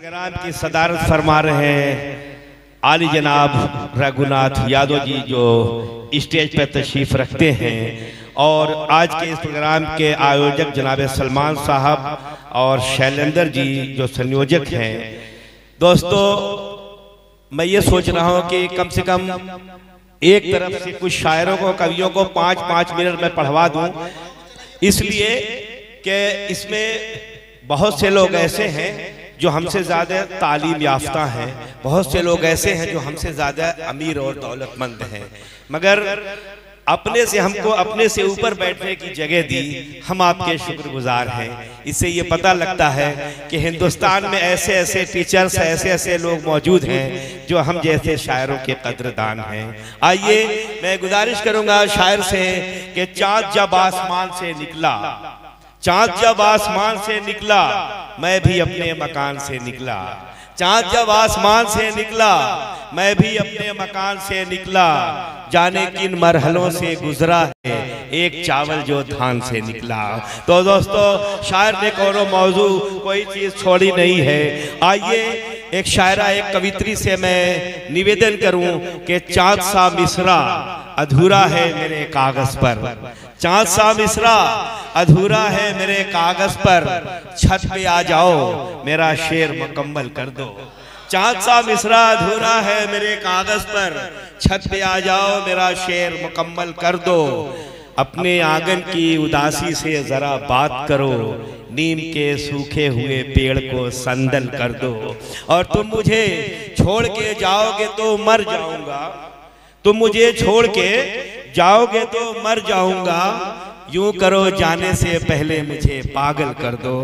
Programme की सदारत फरमा रहे हैं आली जनाब रघुनाथ यादव जी, जो स्टेज पर तशरीफ रखते हैं। और आज के इस प्रोग्राम के आयोजक जनाब सलमान साहब और शैलेंद्र जी जो संयोजक हैं। दोस्तों, मैं ये सोच रहा हूँ कि कम से कम एक तरफ से कुछ शायरों को, कवियों को 5-5 मिनट में पढ़वा दूं, इसलिए कि इसमें बहुत से लोग ऐसे हैं जो हमसे ज़्यादा तालीम याफ्ता हैं, बहुत से लोग ऐसे हैं जो हमसे ज़्यादा अमीर और दौलतमंद हैं, मगर अपने से हमको अपने से ऊपर बैठने की जगह दी। हम आपके शुक्रगुजार हैं। इससे ये पता लगता है कि हिंदुस्तान में ऐसे ऐसे टीचर्स, ऐसे ऐसे लोग मौजूद हैं जो हम जैसे शायरों के कद्रदान हैं। आइए, मैं गुजारिश करूंगा शायर से कि चाँद जब आसमान से निकला, चाँद जब आसमान से निकला, मैं भी अपने मकान से निकला। चाँद जब आसमान से निकला, मैं भी अपने मकान से निकला। जाने किन मरहलों से गुजरा है एक चावल जो धान से निकला। तो दोस्तों, शायर ने कोनो मौजू, कोई चीज़ छोड़ी नहीं है। आइए, एक शायरा, एक कवित्री से मैं निवेदन करूं कि चाँद सा मिसरा अधूरा है मेरे कागज पर, चाँद सा मिसरा अधूरा है मेरे कागज पर, छत पे आ जाओ मेरा शेर मुकम्मल कर दो। चाँद सा मिसरा अधूरा है मेरे कागज पर, छत पे आ जाओ मेरा शेर मुकम्मल कर दो। अपने आंगन की उदासी से जरा बात करो, नीम के सूखे हुए पेड़ को संदल कर दो। और तुम मुझे छोड़ के जाओगे तो मर जाऊंगा, तुम मुझे छोड़ के जाओगे तो मर जाऊंगा, यूं करो जाने से पहले मुझे पागल कर दो।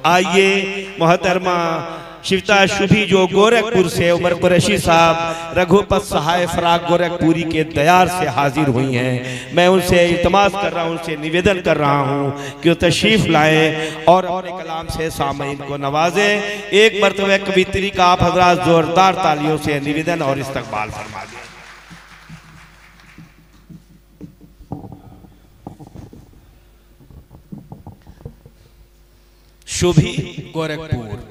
आइए, मोहतरमा शिवता शुभी जो गोरखपुर से उमर कुरैशी साहब रघुपत सहाय फराग गोरखपुरी के दयार से हाजिर हुई हैं, मैं उनसे इल्तमास कर रहा हूं, उनसे निवेदन कर रहा हूं कि वो तशरीफ लाएं और अपने कलाम से सामईन को नवाजें। एक मरतबा कवित्री का आप हजरात जोरदार तालियों से निवेदन और इस्तकबाल फरमा दें। शुभी गोरखपुर।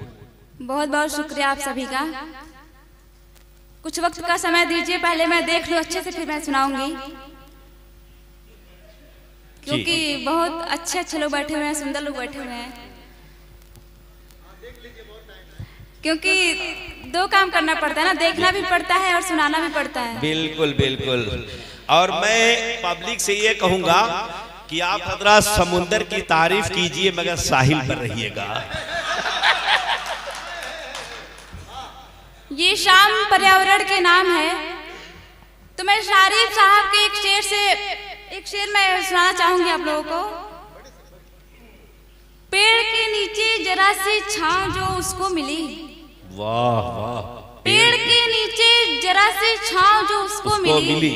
बहुत बहुत शुक्रिया आप सभी का। कुछ वक्त का समय दीजिए, पहले मैं देख लूं अच्छे से, फिर मैं सुनाऊंगी, क्योंकि बहुत अच्छे अच्छे लोग बैठे हुए हैं, सुंदर लोग बैठे हुए हैं। क्योंकि दो काम करना पड़ता है ना, देखना भी पड़ता है और सुनाना भी पड़ता है। बिल्कुल बिल्कुल। और मैं पब्लिक से ये कहूंगा कि आप हजरात समुंदर की तारीफ कीजिए मगर साहिल पर रहिएगा। ये शाम पर्यावरण के नाम है, तो मैं शारिफ साहब के एक शेर मैं सुनाना चाहूंगी आप लोगों को। पेड़ के नीचे जरा सी छांव जो उसको मिली, वाह वाह, पेड़ के नीचे जरा सी छांव जो उसको मिली,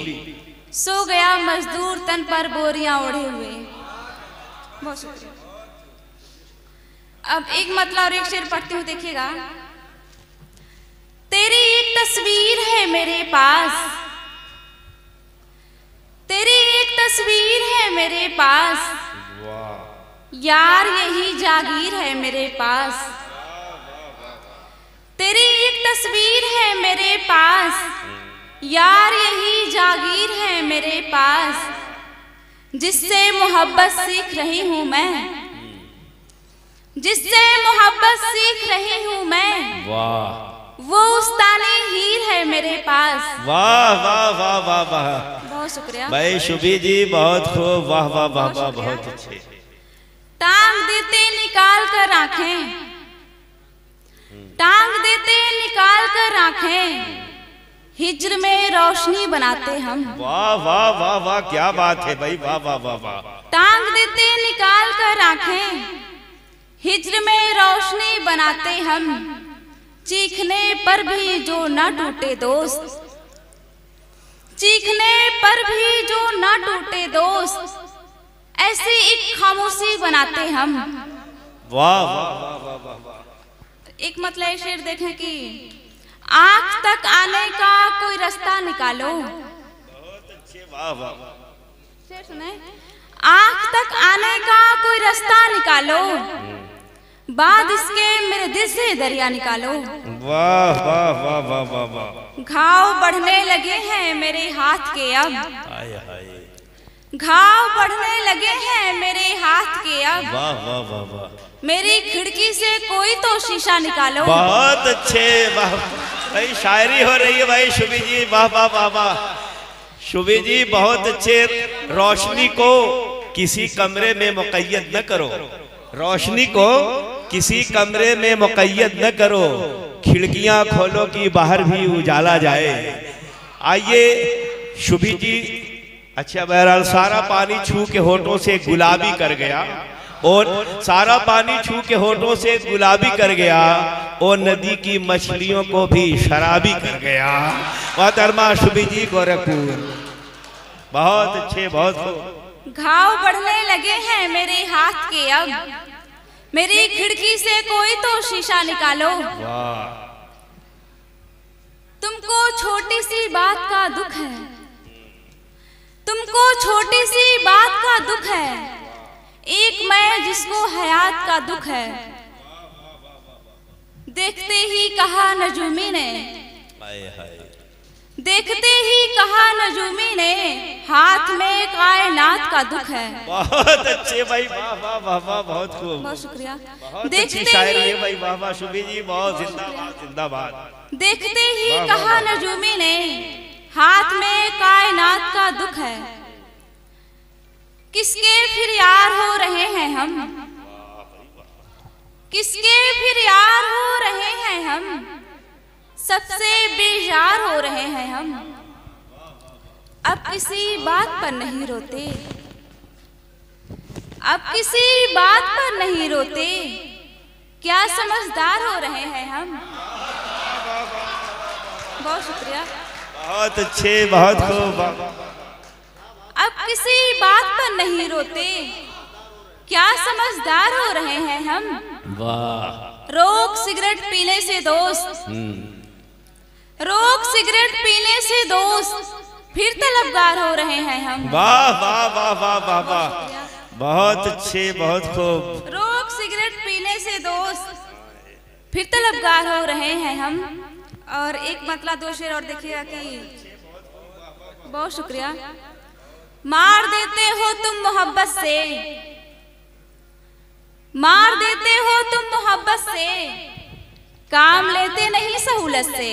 सो गया मजदूर तन पर बोरियां ओढ़े हुए। बहुत शुक्रिया। अब एक मतलब और एक शेर पढ़ती हूँ, देखिएगा। तेरी एक तस्वीर है मेरे पास, तेरी एक तस्वीर है मेरे पास, यार यही जागीर है मेरे पास। तेरी एक तस्वीर है मेरे पास, यार यही जागीर है मेरे पास, जिससे मोहब्बत सीख रही हूँ मैं, जिससे मोहब्बत सीख रही हूँ मैं। वाह, वो उस्ताने हीर है मेरे पास। वाह वाह वाह वाह वाह, बहुत शुक्रिया भाई शुभी जी, बहुत खूब, वाह वाह वाह वाह, बहुत अच्छे। टांग देते निकाल कर आंखें, टांग देते निकाल कर आंखें, हिज्र में रोशनी बनाते हम। वाह वाह वाह वाह, क्या बात है भाई, वाह वाह वाह वाह। टांग देते निकाल कर आंखें, हिज्र में रोशनी बनाते हम, चीखने पर भी जो ना टूटे दोस्त, चीखने पर भी जो ना टूटे दोस्त, ऐसी एक खामोशी बनाते हम। वाह वाह वाह वाह वाह वाह। एक मतलब शेर देखें कि आँख तक आने का कोई रास्ता निकालो। बहुत अच्छे, वाह वाह वाह। शेर सुने। आँख तक आने का कोई रास्ता निकालो, बाद इसके मेरे दिल से दरिया निकालो। वाह वाह वाह वाह वाह वाह। घाव बढ़ने लगे हैं मेरे हाथ के अब, हाय हाय। घाव बढ़ने लगे हैं मेरे हाथ के अब। वाह वाह वाह वाह। मेरी खिड़की से कोई तो शीशा निकालो। बहुत अच्छे, वाह भाई, शायरी हो रही है भाई शुभी जी, वाह वाह वाह वाह। शुभी जी बहुत अच्छे। रोशनी को किसी कमरे में मुक़य्यद न करो, रोशनी को किसी कमरे में मुक़य्यद न करो, खिड़कियां खोलो कि बाहर भी उजाला जाए। आइए शुभी जी। अच्छा बहरहाल सारा पानी छू के होठों से गुलाबी कर गया, और सारा पानी छू के होठों से गुलाबी कर गया, और नदी की मछलियों को भी शराबी कर गया। मोहतरमा शुभी जी गोरखपुर, बहुत अच्छे, बहुत खूब। घाव बढ़ने लगे हैं मेरे हाथ के अब, मेरी खिड़की से कोई तो शीशा निकालो। वाह। तुमको छोटी सी बात का दुख है, तुमको छोटी सी बात का दुख है, एक मैं जिसको हयात का दुख है। देखते ही कहा नजूमी ने, देखते ही कहा नजूमी ने, हाथ में कायनात का दुख है। बहुत अच्छे भाई, वाह वाह वाह वाह, बहुत खूब, बहुत शुक्रिया। बहुत अच्छी शायरी है भाई, वाह वाह शुभी जी, बहुत जिंदाबाद जिंदाबाद। देखते ही कहा नजूमी ने, हाथ में कायनात का दुख है। किसके फिर यार हो रहे हैं हम, किसके फिर यार हो रहे हैं हम, सबसे बेजार हो रहे हैं हम। अब किसी बात पर नहीं रोते, अब किसी बात पर नहीं रोते, क्या समझदार हो रहे हैं हम। बहुत शुक्रिया, बहुत अच्छे, बहुत खूब। अब किसी बात पर नहीं रोते, क्या समझदार हो रहे हैं हम। वाह। रोक सिगरेट पीने से दोस्त, रोक सिगरेट पीने से दोस्त, फिर तलबगार हो रहे हैं हम। वाह वाह वाह वाह वाह वाह, बहुत अच्छे, बहुत खूब। रोक सिगरेट पीने से दोस्त, फिर तलबगार हो रहे हैं हम। और एक मतलब दो शेर और देखिएगा कि, बहुत शुक्रिया। मार देते हो तुम मोहब्बत से, मार देते हो तुम मोहब्बत से, काम लेते नहीं सहूलत से।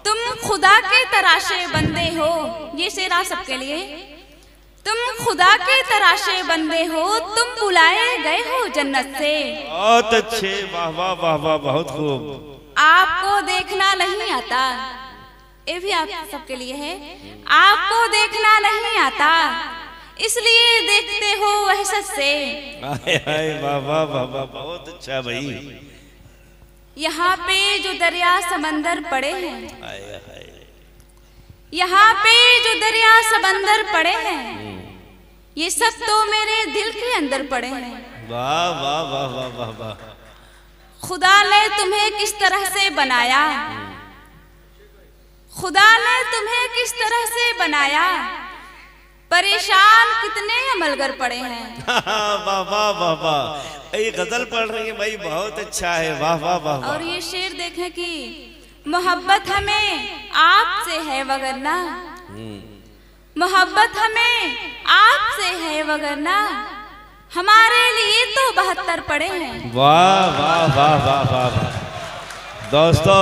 तुम खुदा के तराशे बंदे हो, ये शेर आप सबके लिए। तुम खुदा के तराशे बंदे हो, तुम बुलाए गए हो जन्नत से। बहुत अच्छे, वाह वाह वाह वाह, बहुत खूब। आपको देखना नहीं आता, ये भी आप सबके लिए है। आपको देखना नहीं आता, इसलिए देखते हो वहशत से। वाह वाह वाह वाह, बहुत अच्छा भाई। यहाँ पे जो दरिया समंदर पड़े हैं, यहाँ पे जो दरिया समंदर पड़े हैं, ये सब तो मेरे दिल के अंदर पड़े हैं। वाह वाह वाह वाह वाह वाह। खुदा ने तुम्हें किस तरह से बनाया, खुदा ने तुम्हें किस तरह से बनाया, परेशान कितने अमलगर पड़े हैं। वाह वाह वाह वाह, ये गजल पढ़ रही है भाई, बहुत अच्छा है, वाह वाह वाह। और ये शेर देखें कि मोहब्बत हमें आपसे है वगरना, मोहब्बत हमें आपसे है वगरना, हमारे लिए तो 72 पड़े हैं। वाह वाह वाह वाह वाह। दोस्तों